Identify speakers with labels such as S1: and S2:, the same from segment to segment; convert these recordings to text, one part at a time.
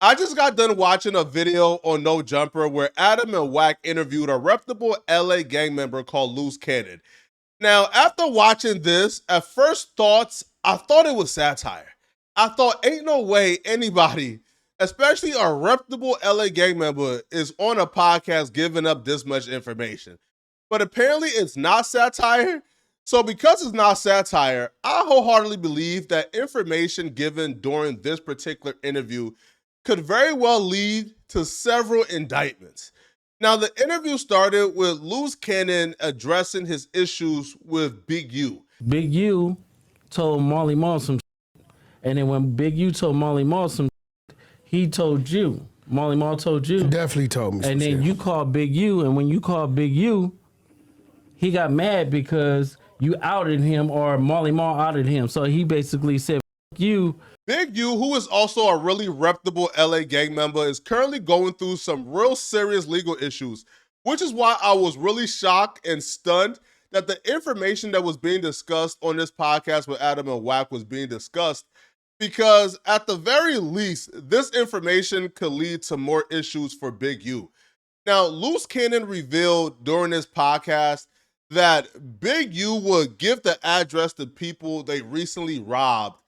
S1: I just got done watching a video on No Jumper where Adam and Wack interviewed a reputable LA gang member called Loose Cannon. Now, after watching this, at first thoughts, I thought it was satire. I thought, ain't no way anybody, especially a reputable LA gang member, is on a podcast giving up this much information. But apparently it's not satire. So because it's not satire, I wholeheartedly believe that information given during this particular interview could very well lead to several indictments. Now, the interview started with Loose Cannon addressing his issues with Big U.
S2: Big U told Marley Marl some shit. And then when Big U told Marley Marl some shit, he told you. Marley Marl told you.
S3: He definitely told me some
S2: And then
S3: shit.
S2: you called Big U, and when you called Big U, he got mad because you outed him or Marley Marl outed him. So he basically said, F you.
S1: Big U, who is also a really reputable LA gang member, is currently going through some real serious legal issues, which is why I was really shocked and stunned that the information that was being discussed on this podcast with Adam and Wack was being discussed, because at the very least, this information could lead to more issues for Big U. Now, Loose Cannon revealed during this podcast that Big U would give the address to people they recently robbed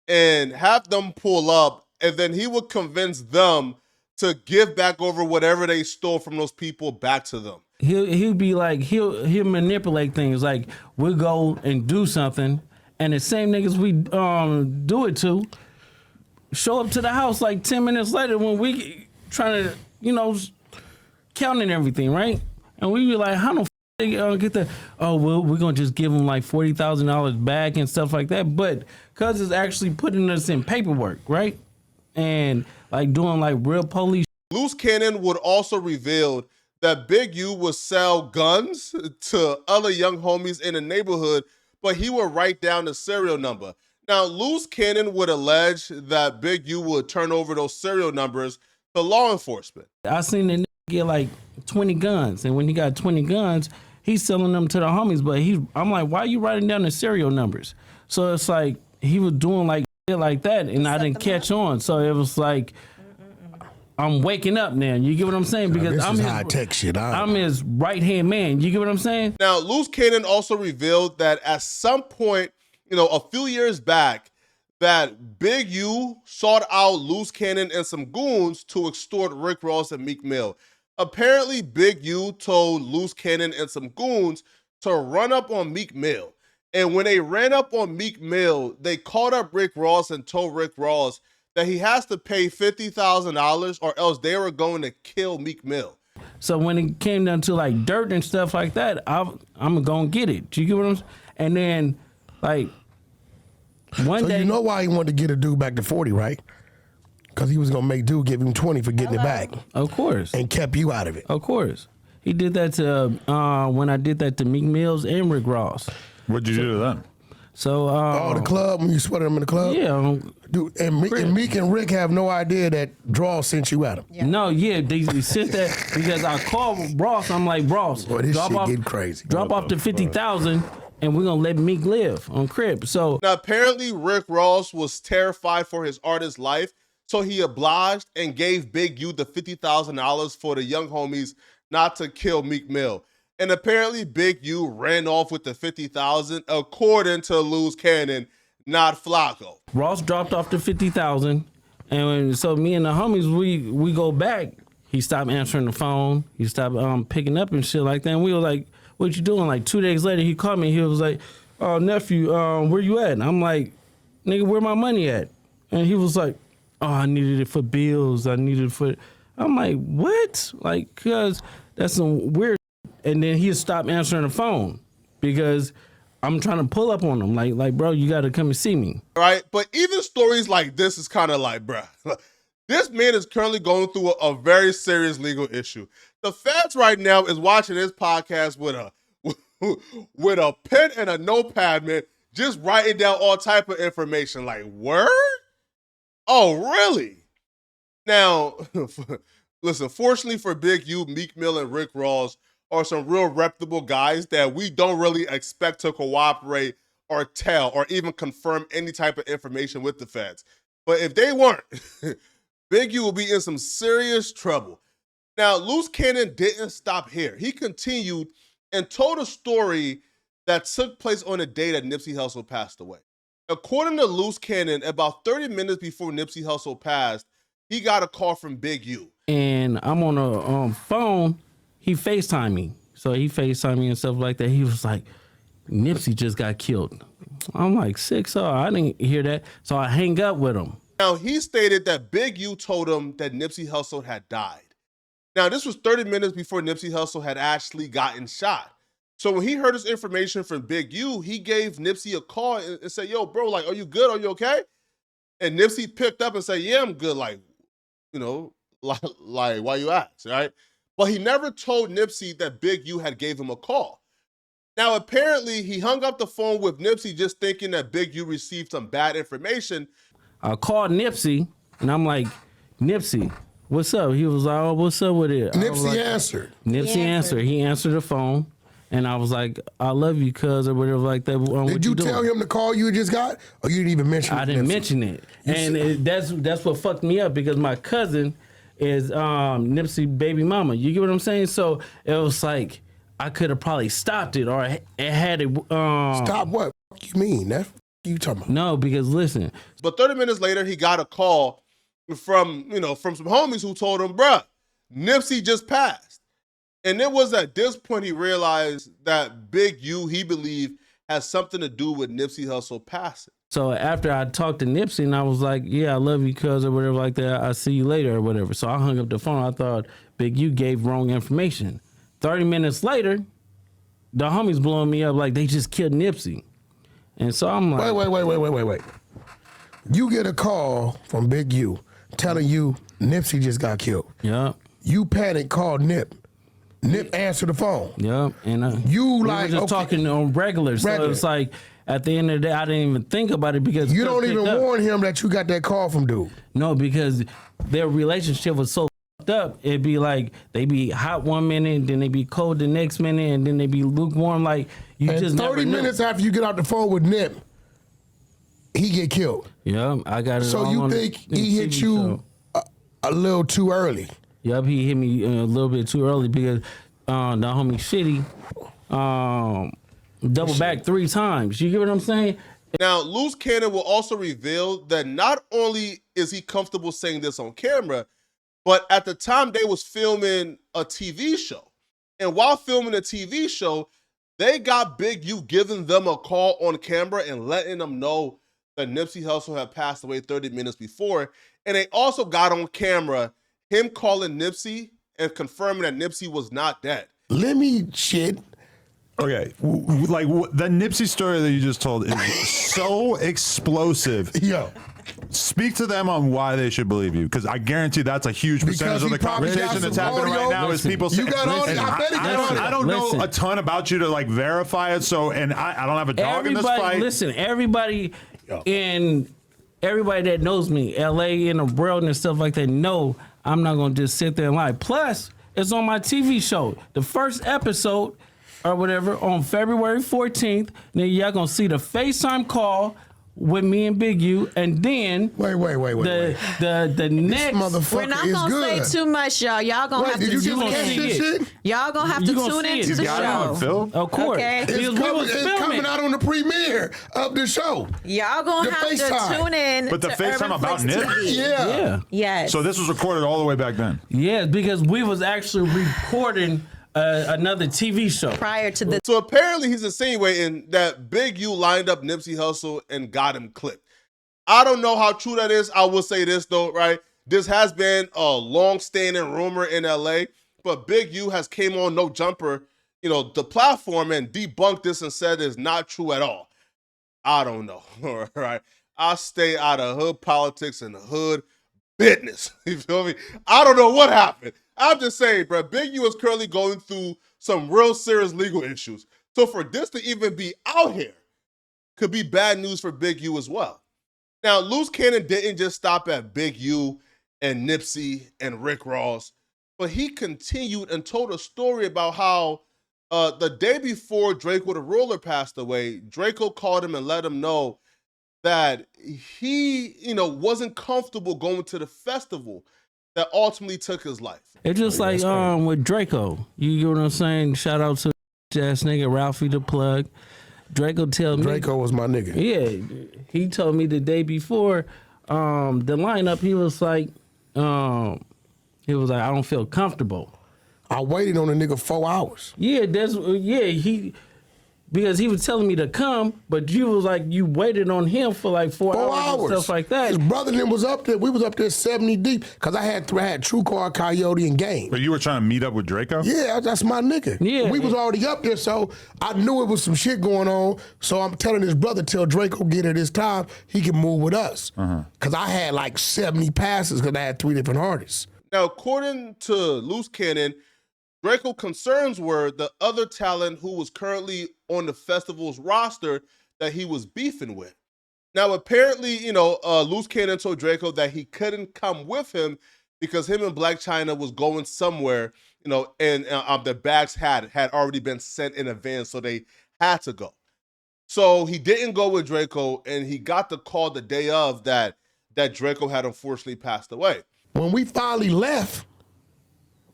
S1: and have them pull up, and then he would convince them to give back over whatever they stole from those people back to them.
S2: He'll be like, he'll manipulate things. Like, we'll go and do something, and the same niggas we do it to show up to the house like 10 minutes later when we trying to, counting everything, right? And we be like, how the they get that? Oh, well, we're gonna just give them like $40,000 back and stuff like that. But cause it's actually putting us in paperwork, right? And like doing like real police.
S1: Loose Cannon would also reveal that Big U would sell guns to other young homies in the neighborhood, but he would write down the serial number. Now, Loose Cannon would allege that Big U would turn over those serial numbers to law enforcement.
S2: I seen the nigga get like 20 guns, and when he got 20 guns, he's selling them to the homies. But I'm like, why are you writing down the serial numbers? So it's like he was doing like shit like that, and I didn't catch on. So it was like, I'm waking up now. You get what I'm saying? Because
S3: this
S2: I'm
S3: is
S2: his,
S3: high-tech shit.
S2: I'm his right-hand man. You get what I'm saying?
S1: Now, Loose Cannon also revealed that at some point, a few years back, that Big U sought out Loose Cannon and some goons to extort Rick Ross and Meek Mill. Apparently, Big U told Loose Cannon and some goons to run up on Meek Mill. And when they ran up on Meek Mill, they called up Rick Ross and told Rick Ross that he has to pay $50,000 or else they were going to kill Meek Mill.
S2: So when it came down to like dirt and stuff like that, I'm going to get it. Do you get what I'm saying? And then like one day.
S3: You know why he wanted to get a dude back to 40, right? Because he was going to make dude give him 20 for getting it back.
S2: Of course.
S3: And kept you out of it.
S2: Of course. He did that to, when I did that to Meek Mills and Rick Ross.
S4: What'd you do to them?
S2: So,
S3: the club, when you sweated them in the club?
S2: Yeah.
S3: Dude, and Meek and Rick have no idea that Draw sent you at him.
S2: Yeah. No, yeah, they sent that because I called Ross. I'm like, Ross,
S3: boy, this shit getting crazy.
S2: Drop off the 50,000 and we're going to let Meek live on Crib. So
S1: now, apparently Rick Ross was terrified for his artist's life, so he obliged and gave Big U the $50,000 for the young homies not to kill Meek Mill. And apparently Big U ran off with the $50,000 according to Loose Cannon, not Flacco.
S2: Ross dropped off the 50,000, and so me and the homies, we go back. He stopped answering the phone. He stopped picking up and shit like that. And we were like, what you doing? Like 2 days later, he called me. He was like, oh, nephew, where you at? And I'm like, nigga, where my money at? And he was like, oh, I needed it for bills. I needed it for... I'm like, what? Like, cause that's some weird. And then he stopped answering the phone because I'm trying to pull up on him. Like, bro, you got to come and see me.
S1: Right? But even stories like this is kind of like, bruh, this man is currently going through a very serious legal issue. The feds right now is watching this podcast with a pen and a notepad, man, just writing down all type of information. Like, word? Oh, really? Now, listen, fortunately for Big U, Meek Mill, and Rick Ross are some real reputable guys that we don't really expect to cooperate or tell or even confirm any type of information with the feds. But if they weren't, Big U will be in some serious trouble. Now, Loose Cannon didn't stop here. He continued and told a story that took place on the day that Nipsey Hussle passed away. According to Loose Cannon, about 30 minutes before Nipsey Hussle passed, he got a call from Big U.
S2: And I'm on a phone. He FaceTimed me. So he FaceTimed me and stuff like that. He was like, Nipsey just got killed. I'm like, 6-0. I didn't hear that. So I hang up with him.
S1: Now, he stated that Big U told him that Nipsey Hussle had died. Now, this was 30 minutes before Nipsey Hussle had actually gotten shot. So when he heard this information from Big U, he gave Nipsey a call and said, yo, bro, like, are you good? Are you okay? And Nipsey picked up and said, yeah, I'm good. Like, you know, like why you ask, right? But he never told Nipsey that Big U had gave him a call. Now, apparently, he hung up the phone with Nipsey just thinking that Big U received some bad information.
S2: I called Nipsey, and I'm like, Nipsey, what's up? He was like, oh, what's up with it?
S3: Nipsey answered.
S2: Nipsey answered. He answered the phone, and I was like, I love you, cuz, or whatever like that.
S3: Did you tell him the call you just got, or you didn't even mention it?
S2: I didn't mention it. And that's what fucked me up, because my cousin is Nipsey baby mama. You get what I'm saying? So it was like, I could have probably stopped it, or it had it.
S3: Stop what? What you mean? That's what you talking about?
S2: No, because listen.
S1: But 30 minutes later, he got a call from some homies who told him, bruh, Nipsey just passed. And it was at this point he realized that Big U, he believed, has something to do with Nipsey Hussle passing.
S2: So after I talked to Nipsey, and I was like, yeah, I love you, cuz, or whatever like that. I'll see you later or whatever. So I hung up the phone. I thought Big U gave wrong information. 30 minutes later, the homies blowing me up like they just killed Nipsey. And so I'm like,
S3: Wait. You get a call from Big U telling you Nipsey just got killed.
S2: yeah.
S3: You panic, called Nip. Nip answered the phone.
S2: Yeah, and
S3: You
S2: we
S3: like,
S2: were just
S3: okay.
S2: talking on regular. So it's like at the end of the day, I didn't even think about it because
S3: You don't even warn him that you got that call from dude.
S2: No, because their relationship was so fucked up. It'd be like they be hot one minute, then they be cold the next minute, and then they be lukewarm. Like you
S3: And
S2: just
S3: 30
S2: never knew.
S3: minutes after you get out the phone with Nip, he get killed.
S2: Yeah, I got it.
S3: So
S2: all
S3: you
S2: on
S3: think
S2: the
S3: he hit
S2: TV
S3: you
S2: show.
S3: a little too early?
S2: Yep, he hit me a little bit too early because the homie Shitty double back 3 times. You get what I'm saying?
S1: Now, Loose Cannon will also reveal that not only is he comfortable saying this on camera, but at the time they was filming a TV show. And while filming a TV show, they got Big U giving them a call on camera and letting them know that Nipsey Hussle had passed away 30 minutes before. And they also got on camera him calling Nipsey and confirming that Nipsey was not dead.
S3: Let me shit.
S4: Okay, the Nipsey story that you just told is so explosive.
S3: Yo.
S4: Speak to them on why they should believe you, because I guarantee that's a huge percentage of the conversation that's happening right now. Is people saying,
S3: got audio.
S4: and
S3: I bet he got audio.
S4: I don't know a ton about you to like verify it. So, and I don't have a dog in this fight.
S2: Listen, everybody that knows me, LA and the world and stuff like that, know I'm not gonna just sit there and lie. Plus, it's on my TV show. The first episode or whatever on February 14th. Then y'all gonna see the FaceTime call with me and Big U, and then
S3: Wait.
S2: the next
S3: Motherfucker
S5: We're not
S3: is
S5: gonna
S3: good.
S5: say too much, y'all. Y'all gonna
S3: Wait,
S5: have
S3: did
S5: to
S3: you
S5: tune
S3: just catch
S5: in.
S3: this shit?
S5: Y'all gonna have
S2: You
S5: to
S2: gonna
S5: tune
S2: see
S5: into
S2: it.
S5: the
S4: Got it on
S5: show.
S4: film?
S2: of course.
S5: Okay.
S2: Because
S3: It's
S2: we
S3: coming,
S2: was
S3: it's
S2: filming.
S3: coming out on the premiere of the show.
S5: Y'all gonna
S3: The
S5: have
S3: FaceTime.
S5: to tune in.
S4: But the
S5: to
S4: FaceTime
S5: Urban
S4: about
S5: Flex
S4: Nip?
S5: TV.
S3: Yeah.
S5: Yes.
S4: So this was recorded all the way back then.
S2: Yeah, because we was actually recording another TV show.
S5: Prior to the
S1: So apparently he's insinuating that Big U lined up Nipsey Hussle and got him clipped. I don't know how true that is. I will say this though, right? This has been a long-standing rumor in LA, but Big U has came on No Jumper, the platform, and debunked this and said it's not true at all. I don't know, all right? I stay out of hood politics and the hood business. You feel me? I don't know what happened. I'm just saying, bro, Big U is currently going through some real serious legal issues. So for this to even be out here could be bad news for Big U as well. Now, Loose Cannon didn't just stop at Big U and Nipsey and Rick Ross, but he continued and told a story about how the day before Draco the Ruler passed away, Draco called him and let him know that he, wasn't comfortable going to the festival that ultimately took his life.
S2: It's just like with Draco. You get what I'm saying? Shout out to ass nigga Ralphie the plug. Draco
S3: was my nigga.
S2: Yeah, he told me the day before the lineup. He was like, I don't feel comfortable.
S3: I waited on the nigga 4 hours.
S2: Yeah, because he was telling me to come, but you was like, you waited on him for like 4 hours and stuff like that.
S3: His brother then was up there. We was up there 70 deep because I had True Car, Coyote, and Game.
S4: But you were trying to meet up with Draco?
S3: Yeah, that's my nigga.
S2: Yeah.
S3: We was already up there, so I knew it was some shit going on. So I'm telling his brother, tell Draco get it this time, he can move with us. Because I had like 70 passes because I had 3 different artists.
S1: Now, according to Loose Cannon, Draco concerns were the other talent who was currently on the festival's roster that he was beefing with. Now, apparently, Loose Cannon told Draco that he couldn't come with him because him and Black China was going somewhere, and the bags had already been sent in advance, so they had to go. So he didn't go with Draco, and he got the call the day of that Draco had unfortunately passed away.
S3: When we finally left,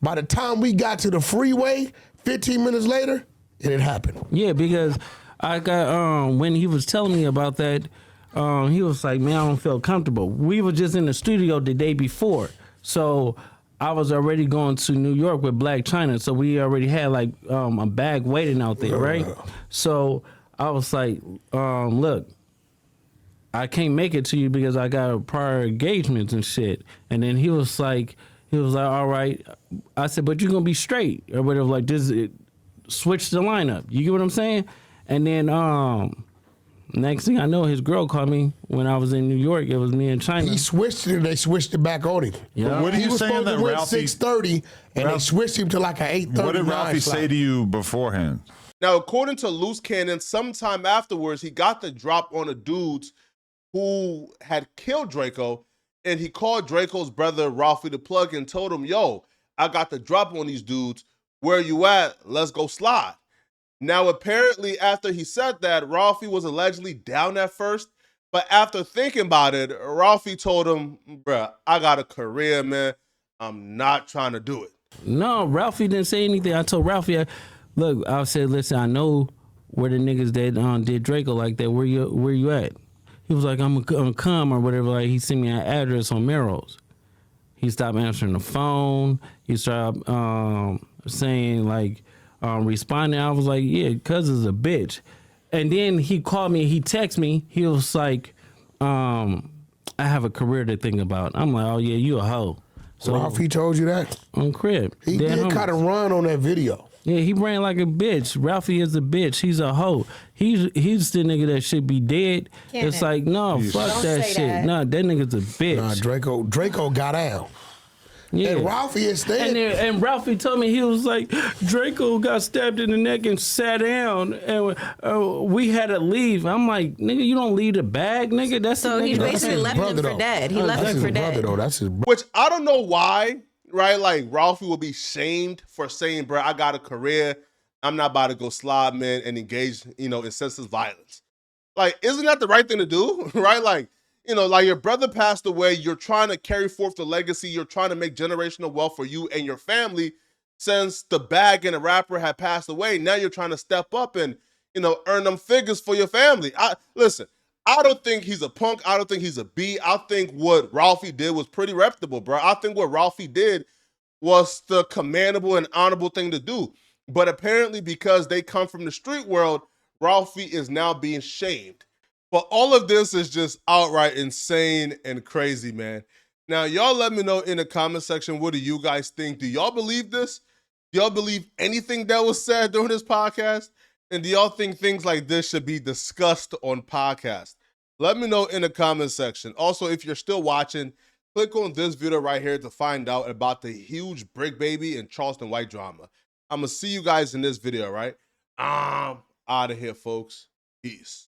S3: by the time we got to the freeway, 15 minutes later, it had happened.
S2: Yeah, because I got when he was telling me about that, he was like, man, I don't feel comfortable. We were just in the studio the day before. So I was already going to New York with Black China. So we already had like a bag waiting out there, right? So I was like, look, I can't make it to you because I got prior engagements and shit. And then he was like, all right. I said, but you're going to be straight or whatever, like just switch the lineup. You get what I'm saying? And then next thing I know, his girl called me when I was in New York. It was me and China.
S3: He switched it and they switched it back on him.
S2: Yeah.
S4: What are you
S3: He was
S4: saying
S3: supposed
S4: that
S3: to win
S4: Ralphie...
S3: 6:30 and they switched him to like an 8:30.
S4: What did Ralphie say to you beforehand?
S1: Now, according to Loose Cannon, sometime afterwards, he got the drop on the dudes who had killed Draco, and he called Draco's brother, Ralphie the Plug, and told him, yo, I got the drop on these dudes. Where you at? Let's go slide. Now, apparently, after he said that, Ralphie was allegedly down at first, but after thinking about it, Ralphie told him, bruh, I got a career, man. I'm not trying to do it.
S2: No, Ralphie didn't say anything. I told Ralphie, look, I said, listen, I know where the niggas that did Draco like that. Where you at? He was like, I'm gonna come or whatever. Like he sent me an address on Melrose. He stopped answering the phone. He started saying like responding. I was like, yeah, cuz is a bitch. And then he called me. He texted me. He was like, I have a career to think about. I'm like, oh yeah, you a hoe.
S3: So Ralphie told you that?
S2: On crib.
S3: He did kind of run on that video.
S2: Yeah, he ran like a bitch. Ralphie is a bitch. He's a hoe. He's the nigga that should be dead.
S5: Cannon.
S2: It's like, no, fuck
S5: Don't
S2: that
S5: say
S2: shit.
S5: that.
S2: Nah, that nigga's a bitch.
S3: Nah, Draco got out.
S2: Yeah.
S3: And Ralphie is staying.
S2: And Ralphie told me, he was like, Draco got stabbed in the neck and sat down, and we had to leave. I'm like, nigga, you don't leave the bag, nigga. That's
S5: So
S2: the
S5: he
S2: nigga.
S5: basically left him for dead. He left him for dead.
S3: That's his brother.
S1: Which I don't know why, right? Like Ralphie will be shamed for saying, bro, I got a career. I'm not about to go slide, man, and engage, in senseless violence. Like, isn't that the right thing to do, right? Like, like your brother passed away. You're trying to carry forth the legacy. You're trying to make generational wealth for you and your family. Since the bag and the rapper had passed away, now you're trying to step up and, earn them figures for your family. Listen, I don't think he's a punk. I don't think he's a B. I think what Ralphie did was pretty reputable, bro. I think what Ralphie did was the commendable and honorable thing to do. But apparently because they come from the street world, Ralphie is now being shamed. But all of this is just outright insane and crazy, man. Now, y'all let me know in the comment section, what do you guys think? Do y'all believe this? Do y'all believe anything that was said during this podcast? And do y'all think things like this should be discussed on podcasts? Let me know in the comment section. Also, if you're still watching, click on this video right here to find out about the huge Brick Baby and Charleston White drama. I'm going to see you guys in this video, right? I'm out of here, folks. Peace.